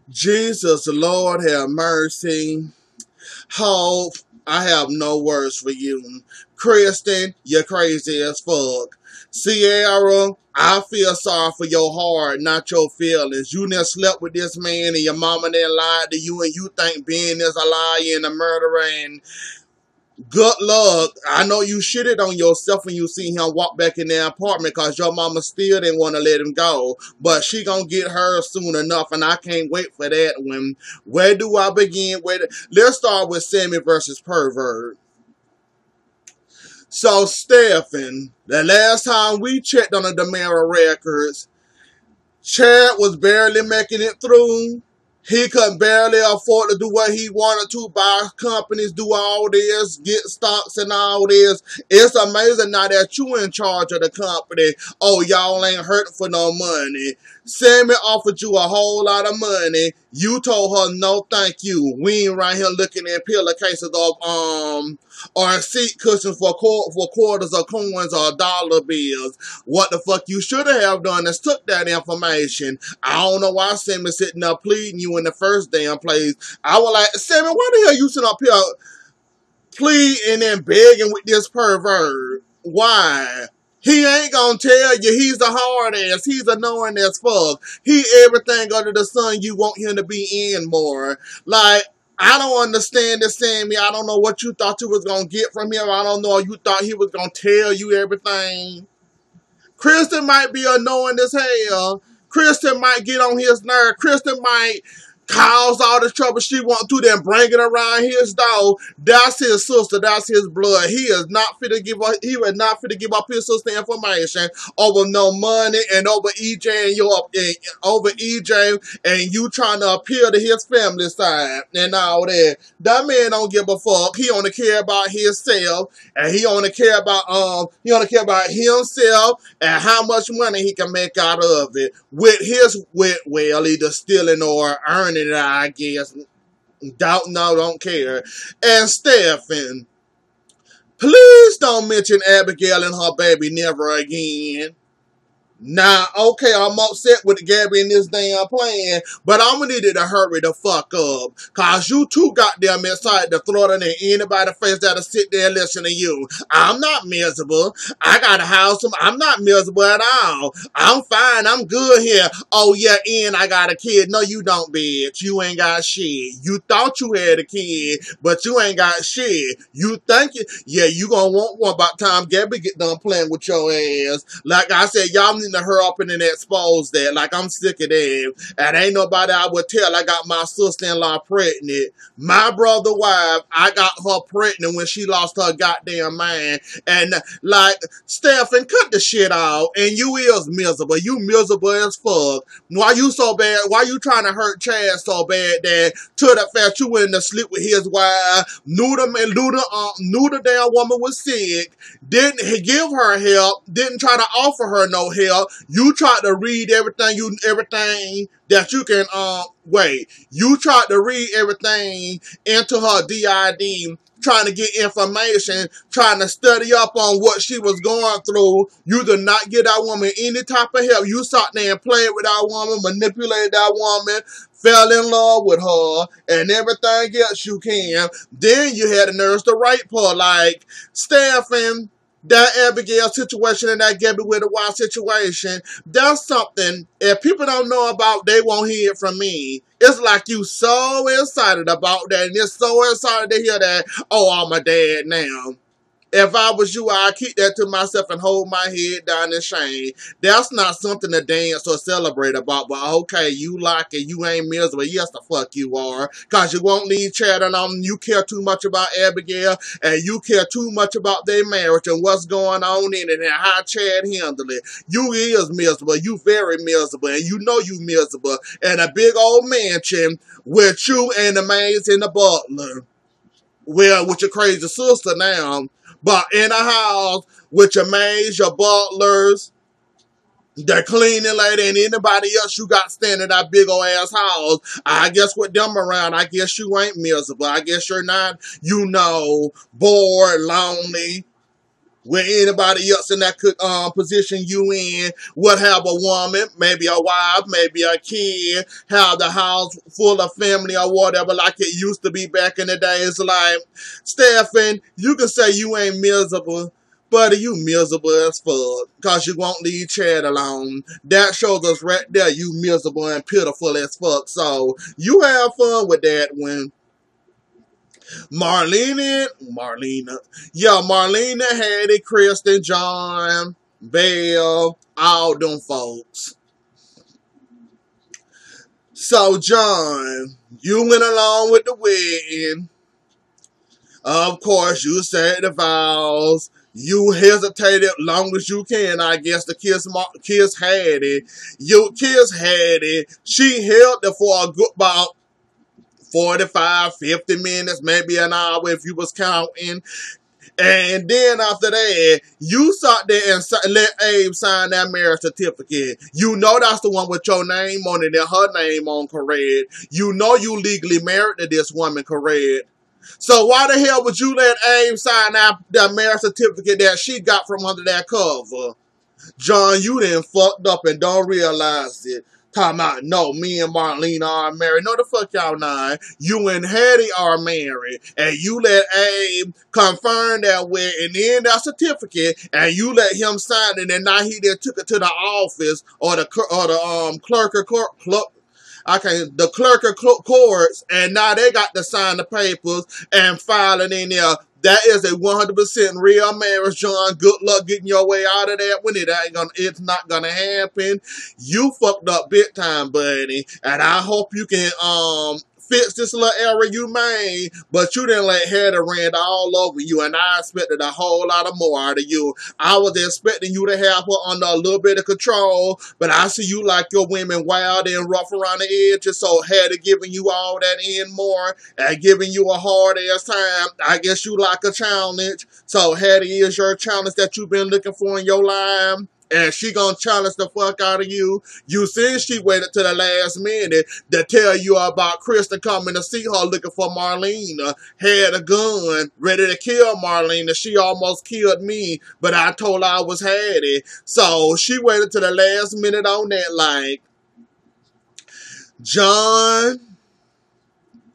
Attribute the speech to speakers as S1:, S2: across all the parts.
S1: Jesus, Lord, have mercy. Hope, I have no words for you. Kristen, you're crazy as fuck. Sierra, I feel sorry for your heart, not your feelings. You done slept with this man and your mama done lied to you and you think Ben is a liar and a murderer and good luck. I know you shitted on yourself when you see him walk back in the apartment because your mama still didn't want to let him go. But she gonna get hers soon enough, and I can't wait for that one. Where do I begin? Let's start with Sammy versus Pervert. So, Stephen, the last time we checked on the Demera records, Chad was barely making it through. He could barely afford to do what he wanted to, buy companies, do all this, get stocks and all this. It's amazing now that you in charge of the company. Oh, y'all ain't hurting for no money. Sammy offered you a whole lot of money. You told her no thank you. We ain't right here looking at pillowcases of or seat cushions for quarters or coins or dollar bills. What the fuck you should have done is took that information. I don't know why Sammy's sitting up pleading you in the first damn place. I was like, Sammy, why the hell you sitting up here pleading and begging with this pervert? Why? He ain't gonna tell you. He's a hard ass. He's annoying as fuck. He everything under the sun you want him to be in more. Like, I don't understand this, Sammy. I don't know what you thought you was gonna get from him. I don't know. You thought he was gonna tell you everything. Kristen might be annoying as hell. Kristen might get on his nerve. Kristen might cause all the trouble she want to, then bring it around his door. That's his sister. That's his blood. He is not fit to give up. He was not fit to give up his sister information over no money and over EJ over EJ and you trying to appeal to his family side and all that. That man don't give a fuck. He only care about himself and he only care about himself and how much money he can make out of it with either stealing or earning it, I guess. Don't care. And Stephen, please don't mention Abigail and her baby never again. Now, okay, I'm upset with Gabby in this damn plan, but I'm gonna need it to hurry the fuck up. Cause you too goddamn excited to throw it in anybody's face that'll sit there and listen to you. I'm not miserable. I got a house. I'm not miserable at all. I'm fine. I'm good here. Oh yeah, and I got a kid. No, you don't, bitch. You ain't got shit. You thought you had a kid, but you ain't got shit. You think you gonna want one by the time Gabby get done playing with your ass. Like I said, y'all need to hurry up and then expose that. Like, I'm sick of that. And ain't nobody I would tell I got my sister-in-law pregnant. My brother wife, I got her pregnant when she lost her goddamn mind. And, like, Stephen, cut the shit out. And you is miserable. You miserable as fuck. Why you so bad? Why you trying to hurt Chad so bad that to the fact you went to sleep with his wife, knew the damn woman was sick, didn't give her help, didn't try to offer her no help. You tried to read everything that you can You tried to read everything into her DID, trying to get information, trying to study up on what she was going through. You did not get that woman any type of help. You sat there and played with that woman, manipulated that woman, fell in love with her, and everything else you can. Then you had the nerves to rape her. Like, Stephen, that Abigail situation and that Gabby with the wild situation, that's something, if people don't know about, they won't hear it from me. It's like you so excited about that, and you're so excited to hear that, oh, I'm a dad now. If I was you, I'd keep that to myself and hold my head down in shame. That's not something to dance or celebrate about, but okay, you like it, you ain't miserable. Yes, the fuck you are. Because you won't leave Chad alone. You care too much about Abigail, and you care too much about their marriage and what's going on in it and how Chad handled it. You is miserable. You very miserable, and you know you miserable. And a big old mansion with you and the maids and the butler. Well, with your crazy sister now. But in a house with your maids, your butlers, the cleaning lady, and anybody else you got standing in that big old ass house, I guess with them around, I guess you ain't miserable. I guess you're not, bored, lonely, with anybody else in that position you in would have a woman, maybe a wife, maybe a kid, have the house full of family or whatever like it used to be back in the days. Like, Stephen, you can say you ain't miserable, but you miserable as fuck because you won't leave Chad alone. That shows us right there you miserable and pitiful as fuck. So you have fun with that one. Marlena, had it, Kristen, John, Belle, all them folks. So, John, you went along with the wedding. Of course, you said the vows. You hesitated long as you can. I guess the kiss had it. Your kiss had it. She held it for a good about 45, 50 minutes, maybe an hour if you was counting. And then after that, you sat there and let Abe sign that marriage certificate. You know that's the one with your name on it and her name on, correct? You know you legally married to this woman, correct? So why the hell would you let Abe sign that marriage certificate that she got from under that cover? John, you done fucked up and don't realize it. Talking about, no, me and Marlena are married. No, the fuck y'all not. You and Hattie are married. And you let Abe confirm that with and then that certificate, and you let him sign it, and now he then took it to the office or the clerk of courts, and now they got to sign the papers and file it in there. That is a 100% real marriage, John. Good luck getting your way out of that when it's not gonna happen. You fucked up big time, buddy. And I hope you can fix this little error you made, but you didn't let Hattie rant all over you, and I expected a whole lot of more out of you. I was expecting you to have her under a little bit of control, but I see you like your women wild and rough around the edges, so Hattie giving you all that and more, and giving you a hard-ass time. I guess you like a challenge, so Hattie is your challenge that you've been looking for in your life. And she gonna challenge the fuck out of you. You see, she waited to the last minute to tell you about Kristen coming to see her looking for Marlena. Had a gun, ready to kill Marlena. She almost killed me, but I told her I was Hattie. So she waited to the last minute on that. Like, John,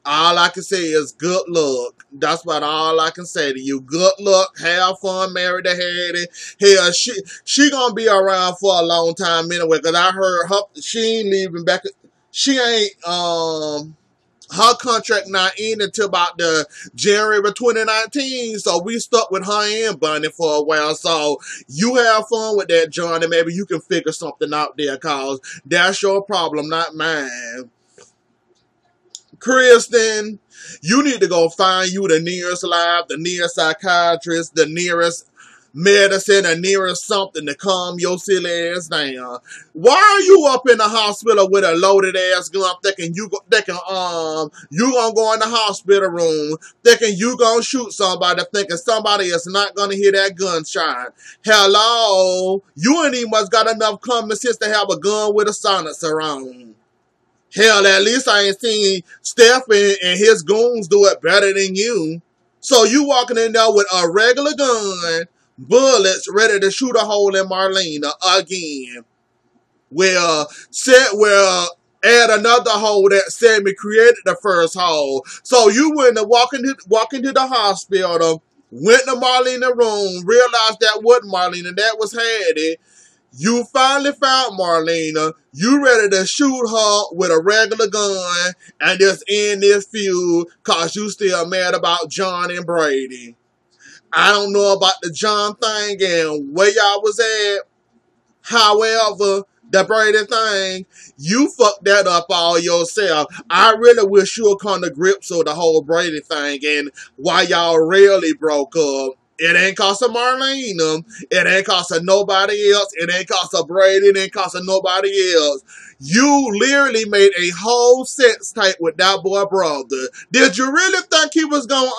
S1: all I can say is good luck. That's about all I can say to you. Good luck. Have fun. Married to Hattie. Hell, she gonna be around for a long time anyway. Cause I heard she ain't leaving back. She ain't her contract not in until about the January of 2019. So we stuck with her and Bunny for a while. So you have fun with that, John, and maybe you can figure something out there. Cause that's your problem, not mine. Kristen, you need to go find you the nearest lab, the nearest psychiatrist, the nearest medicine, the nearest something to calm your silly ass down. Why are you up in the hospital with a loaded ass gun thinking you gonna go in the hospital room thinking you gonna shoot somebody, thinking somebody is not gonna hear that gunshot? Hello? You ain't even must got enough common sense to have a gun with a silencer on. Hell, at least I ain't seen Stephen and his goons do it better than you. So you walking in there with a regular gun, bullets, ready to shoot a hole in Marlena again. Well, add another hole that Sammy created the first hole. So you went to walk into the hospital, went to Marlena's room, realized that wasn't Marlena, that was Hattie. You finally found Marlena. You ready to shoot her with a regular gun and just end this feud cause you still mad about John and Brady. I don't know about the John thing and where y'all was at. However, the Brady thing, you fucked that up all yourself. I really wish you would come to grips with the whole Brady thing and why y'all really broke up. It ain't cost of Marlena. It ain't cost of nobody else. It ain't cost of Brady. It ain't cost of nobody else. You literally made a whole sex tape with that boy brother. Did you really think he was gonna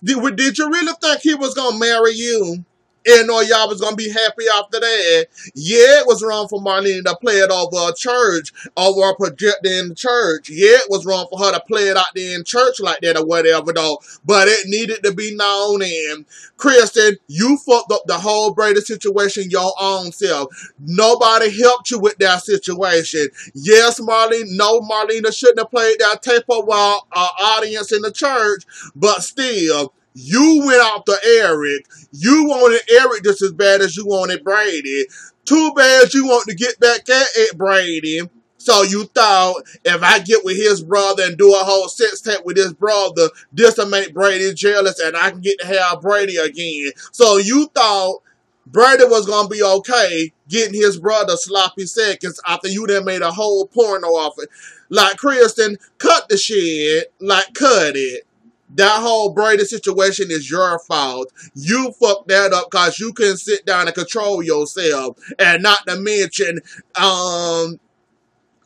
S1: did you really think he was gonna marry you? And know y'all was gonna be happy after that. Yeah, it was wrong for Marlena to play it over a church, over a projector in the church. Yeah, it was wrong for her to play it out there in church like that or whatever though. But it needed to be known. And Kristen, you fucked up the whole Brady situation your own self. Nobody helped you with that situation. Yes, Marlena. No, Marlena shouldn't have played that tape over our audience in the church. But still, you went after Eric. You wanted Eric just as bad as you wanted Brady. Too bad you want to get back at Brady. So you thought, if I get with his brother and do a whole sex tape with his brother, this will make Brady jealous and I can get to have Brady again. So you thought Brady was going to be okay getting his brother sloppy seconds after you done made a whole porno off it. Like, Kristen, cut the shit. Like, cut it. That whole Brady situation is your fault. You fucked that up because you couldn't sit down and control yourself. And not to mention,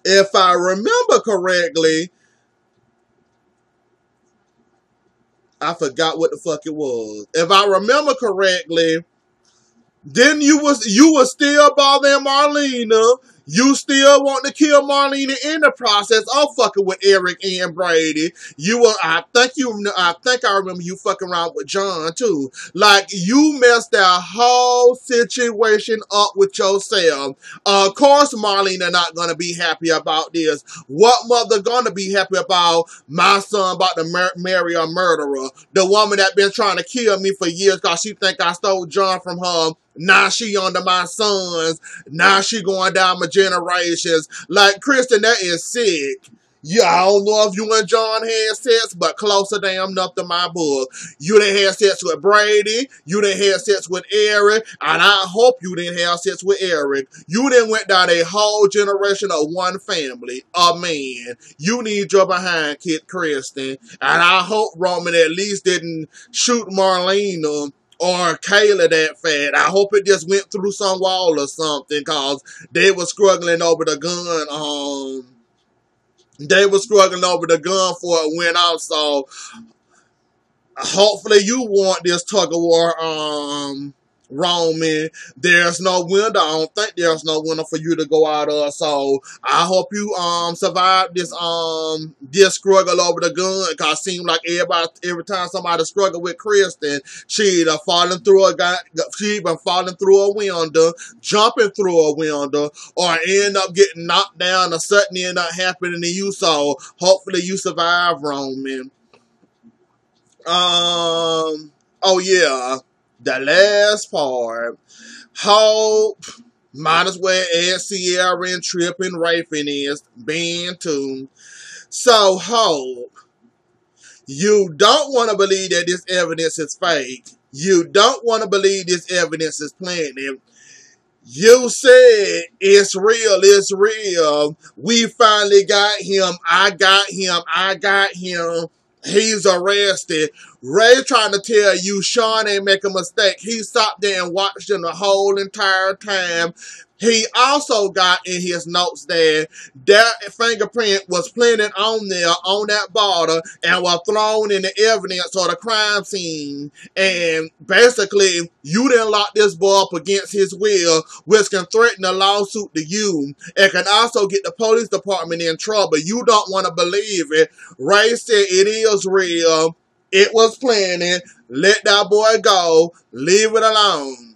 S1: if I remember correctly, I forgot what the fuck it was. If I remember correctly, then you was still bothering Marlena. You still want to kill Marlena in the process of fucking with Eric and Brady. I think I remember you fucking around with John too. Like, you messed that whole situation up with yourself. Of course Marlena not gonna be happy about this. What mother gonna be happy about my son about to marry a murderer? The woman that been trying to kill me for years because she think I stole John from her. Now she under my sons. Now she going down my generations. Like, Kristen, that is sick. Yeah, I don't know if you and John had sex, but closer damn enough to my book. You done had sex with Brady. You done had sex with Eric. And I hope you didn't have sex with Eric. You done went down a whole generation of one family. A man. You need your behind, Kid Kristen. And I hope Roman at least didn't shoot Marlena or Kayla that fat. I hope it just went through some wall or something, cause they were struggling over the gun. They were struggling over the gun for it went out. So hopefully you want this tug of war, Roman. There's no window. I don't think there's no window for you to go out of. So I hope you survive this struggle over the gun. Cause it seems like every time somebody struggle with Kristen, she'd have fallen through she'd been falling through a window, jumping through a window, or end up getting knocked down or something end up happening to you. So hopefully you survive, Roman. Oh yeah. The last part. Hope, might as well add Sierra and Trip and Rafin is banned too. So, Hope, you don't want to believe that this evidence is fake. You don't want to believe this evidence is planted. You said it's real, it's real. We finally got him. I got him. I got him. He's arrested. Ray trying to tell you Sean ain't make a mistake. He stopped there and watched him the whole entire time. He also got in his notes there that fingerprint was planted on there, on that bottle, and was thrown in the evidence or the crime scene. And basically, you didn't lock this boy up against his will, which can threaten a lawsuit to you. It can also get the police department in trouble. You don't want to believe it. Ray said it is real. It was planning. Let that boy go. Leave it alone.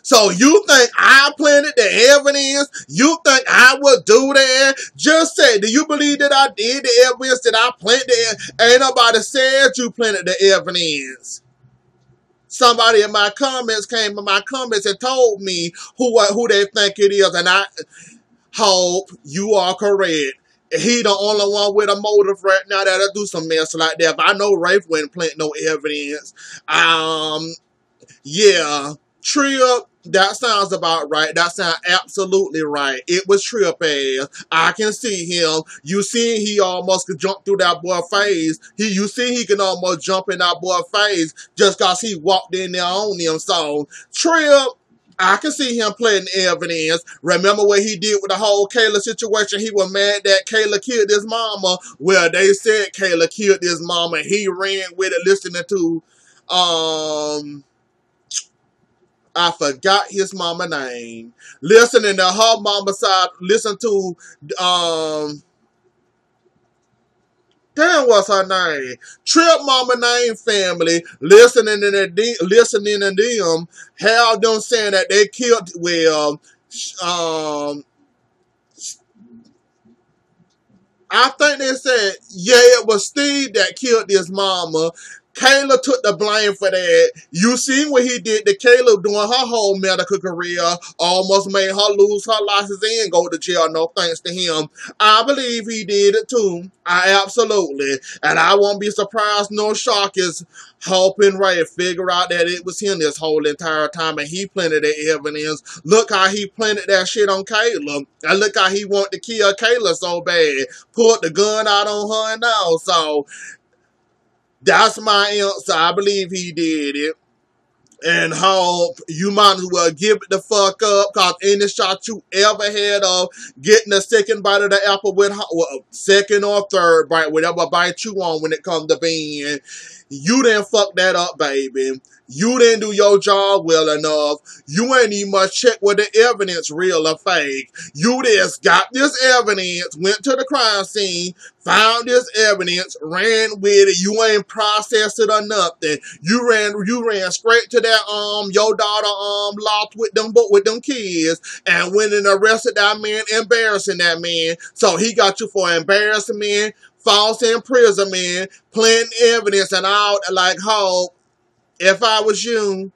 S1: So you think I planted the evidence? You think I would do that? Just say, do you believe that I did the evidence, that I planted it? Ain't nobody said you planted the evidence. Somebody in my comments came in my comments and told me who they think it is, and I hope you are correct. He the only one with a motive right now that'll do some mess like that. But I know Rafe wouldn't plant no evidence. Yeah. Trip, that sounds about right. That sounds absolutely right. It was Trip ass. I can see him. You see he almost could jump through that boy's face. You see he can almost jump in that boy's face just because he walked in there on him. So, Trip, I can see him playing evidence. Remember what he did with the whole Kayla situation? He was mad that Kayla killed his mama. Well, they said Kayla killed his mama. He ran with it listening to, I forgot his mama name. Listening to her mama side, listen to, damn, what's her name? Trip Mama Name family, listening to them, have them saying that they killed, well, I think they said, yeah, it was Steve that killed his mama. Kayla took the blame for that. You seen what he did to Kayla during her whole medical career. Almost made her lose her license and go to jail, no thanks to him. I believe he did it too. I absolutely. And I won't be surprised no shocked is helping Ray figure out that it was him this whole entire time and he planted the evidence. Look how he planted that shit on Kayla. And look how he wanted to kill Kayla so bad. Pulled the gun out on her and all. So that's my answer. I believe he did it. And how you might as well give it the fuck up, because any shot you ever had of getting a second bite of the apple with, well, second or third bite, whatever bite you want when it comes to being, you didn't fuck that up, baby. You didn't do your job well enough. You ain't even much check with the evidence, real or fake. You just got this evidence, went to the crime scene, found this evidence, ran with it. You ain't processed it or nothing. You ran straight to that your daughter lost with them kids and went and arrested that man, embarrassing that man. So he got you for embarrassment, false imprisonment, planting evidence, and all. Like, how if I was you,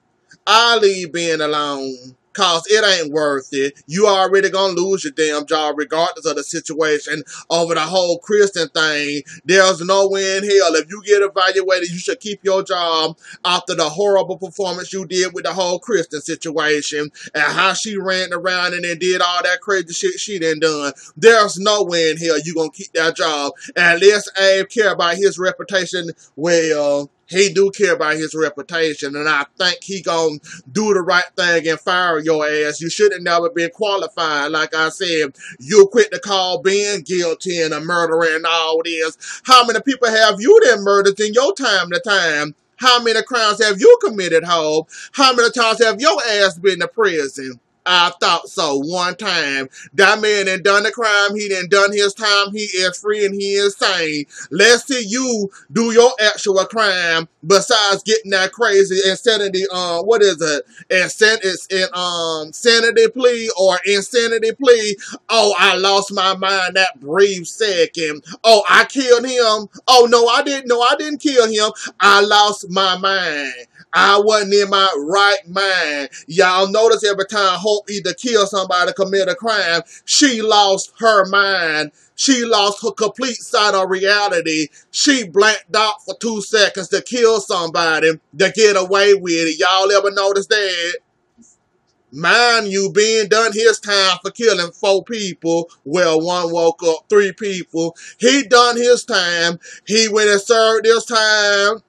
S1: I'd leave being alone. Cause it ain't worth it. You already gonna lose your damn job regardless of the situation over the whole Kristen thing. There's no way in hell. If you get evaluated, you should keep your job after the horrible performance you did with the whole Kristen situation and how she ran around and then did all that crazy shit she done done. There's no way in hell you gonna keep that job. And unless Abe care about his reputation, well, he do care about his reputation, and I think he gonna do the right thing and fire your ass. You should have never been qualified. Like I said, you quit to call being guilty and a murderer and all this. How many people have you done murdered in your time to time? How many crimes have you committed, Hope? How many times have your ass been to prison? I thought so one time. That man done done the crime. He done his time. He is free and he is sane. Let's see you do your actual crime besides getting that crazy insanity, what is it? Sanity plea or insanity plea. Oh, I lost my mind that brief second. Oh, I killed him. Oh, no, I didn't. No, I didn't kill him. I lost my mind. I wasn't in my right mind. Y'all notice every time Hope either killed somebody or commit a crime, she lost her mind. She lost her complete sight of reality. She blanked out for 2 seconds to kill somebody to get away with it. Y'all ever notice that? Mind you, being done his time for killing 4 people. Well, 1 woke up, 3 people. He done his time. He went and served his time.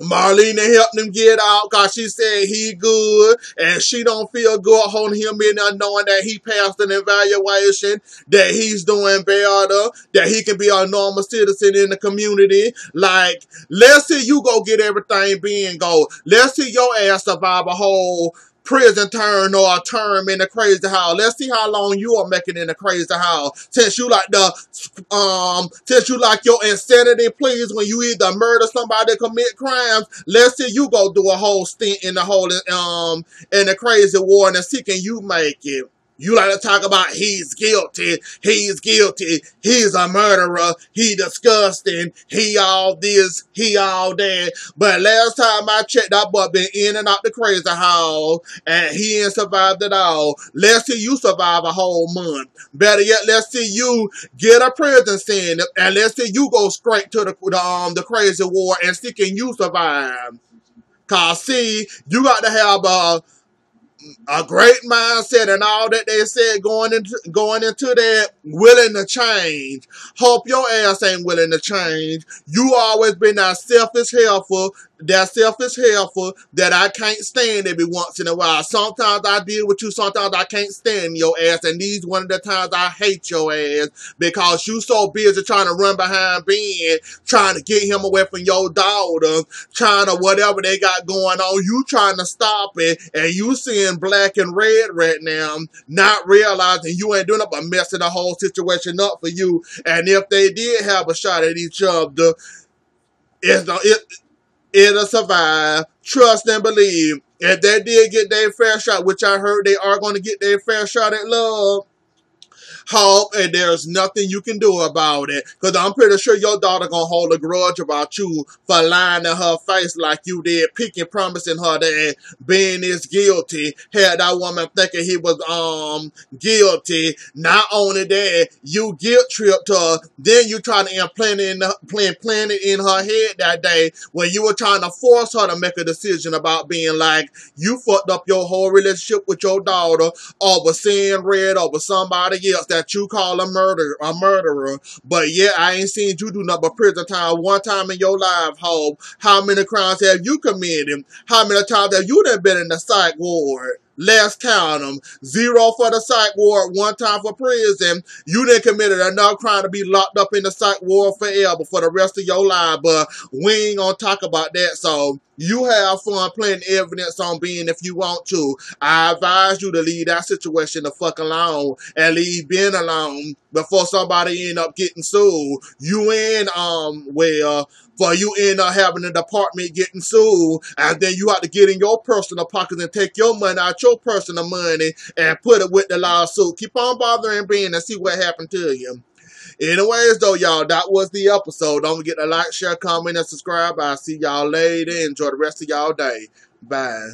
S1: Marlena helped him get out because she said he good and she don't feel good holding him in there knowing that he passed an evaluation, that he's doing better, that he can be a normal citizen in the community. Like, let's see you go get everything being go. Let's see your ass survive a whole prison term or a term in the crazy house. Let's see how long you are making in the crazy house. Since you like your insanity pleas when you either murder somebody or commit crimes, let's see you go do a whole stint in the whole in the crazy war and see can you make it. You like to talk about he's guilty, he's a murderer, he disgusting, he all this, he all that. But last time I checked, that boy been in and out the crazy house, and he ain't survived at all. Let's see you survive a whole month. Better yet, let's see you get a prison sentence, and let's see you go straight to the crazy war and see can you survive. Cause see, you got to have a great mindset and all that they said going into that, willing to change. Hope your ass ain't willing to change. You always been that selfish, helpful, that selfish helper that I can't stand every once in a while. Sometimes I deal with you, sometimes I can't stand your ass, and these one of the times I hate your ass because you so busy trying to run behind Ben, trying to get him away from your daughter, trying to whatever they got going on, you trying to stop it, and you seeing black and red right now, not realizing you ain't doing it but messing the whole situation up for you. And if they did have a shot at each other, it'll survive. Trust and believe. If they did get their fair shot, which I heard they are going to get their fair shot at love, hope, and there's nothing you can do about it. Because I'm pretty sure your daughter going to hold a grudge about you for lying in her face like you did, picking, promising her that Ben is guilty. Had that woman thinking he was guilty. Not only that, you guilt tripped her. Then you trying to implant it in her head that day when you were trying to force her to make a decision about being like, you fucked up your whole relationship with your daughter over seeing red over somebody else that you call a murderer. But yeah, I ain't seen you do nothing but prison time one time in your life, Hope. How many crimes have you committed? How many times have you been in the psych ward? Let's count them. 0 for the psych ward, 1 time for prison. You done committed enough crime to be locked up in the psych ward forever for the rest of your life, but we ain't gonna talk about that. So you have fun playing evidence on Ben if you want to. I advise you to leave that situation the fuck alone and leave Ben alone before somebody end up getting sued. You in, for you end up having a department getting sued, and then you have to get in your personal pockets and take your money out your personal money and put it with the lawsuit. Keep on bothering Ben and see what happened to you. Anyways, though, y'all, that was the episode. Don't forget to like, share, comment, and subscribe. I'll see y'all later. Enjoy the rest of y'all day. Bye.